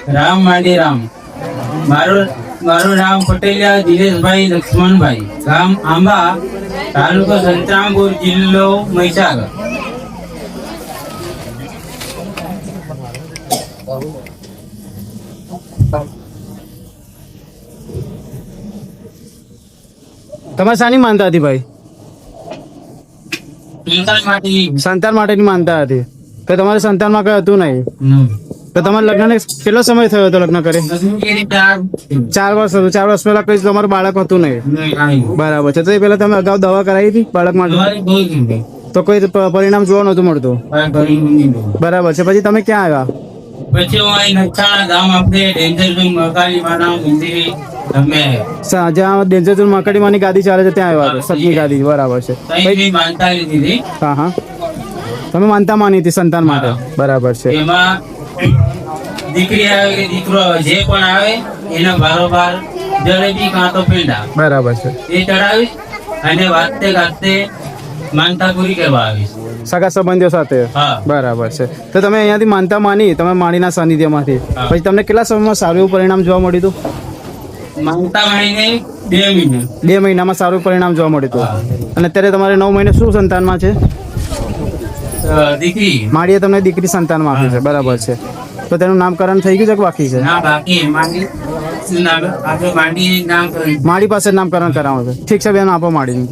રામ માંડી રામ. મારું નામ પટેલિયા દિનેશભાઈ લક્ષ્મણભાઈ, ગામ આંબા, તાલુકો સંતરામપુર, જિલ્લો મહીસાગર. તમારે શાની માનતા હતી ભાઈ? સંતાન માટેની માનતા હતી. તો તમારે સંતાનમાં કઈ હતું નહીં? તો તમારા લગ્નને કેટલો સમય થયો હતો લગ્ન કરે? 4 વર્ષ હતું. 4 વર્ષ પહેલા કઈ તમારું બાળક હતું નહીં? બરાબર છે. તો એ પહેલા તમે અગાઉ દવા કરાવી હતી બાળક માટે? તો કોઈ પરિણામ જોવા નતું મળતું? બરાબર છે. પછી તમે ક્યાં આવ્યા? પછી હું અહીં નથાણા ગામ આપણે ડેન્જરભાઈ મકાલી માના મંદિરે અમે જ્યાં ડેન્જર મકડીમાંની ગાદી ચાલે છે ત્યાં આવ્યા હતા, સતની ગાદી. બરાબર છે. તઈ માનતા લીધી હતી. હા હા, તમે માનતા માની હતી સંતાન માટે. બરાબર છે. એમાં દીકરી આવે કે દીકરો આવે, જે પણ આવે એના બારોબાર જલેબી કાં તો પેંડા બરાબર છે. એ ચડાવીશ અને વાતે ગાતે માનતા પૂરી કરવા આવીશ. સગા સંબંધીઓ સાથે? હા. બરાબર છે. તો તમે અહીંયાથી માનતા માની, તમે માણીના સાનિધ્યમાંથી, હા. પછી તમને કેટલા સમયમાં સારું એવું પરિણામ જોવા મળ્યું હતું? માનતા માણીને 2 મહિના. 2 મહિનામાં સારું પરિણામ જોવા મળ્યું હતું. હા. અને અત્યારે તમારે 9 મહિને શું સંતાનમાં છે? દીકરી માળીએ તમને દીકરી સંતાનમાં આપી છે. બરાબર છે. તો તેનું નામકરણ થઈ ગયું છે કે બાકી છે? ના બાકી માંડી આપણે માંડી નામ કરી માળી પાસે જ નામકરણ કરાવો છે. ઠીક છે બેન, આપો માળીનું.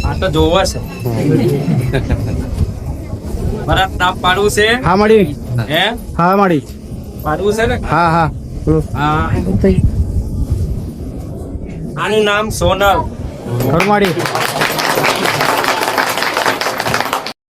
આ તો જોવા છે. મારા નામ પાડવું છે. હા માળી. હે હા માળી. પાડવું છે ને? હા હા. હા. આનું નામ સોનલ. ખરું માળી?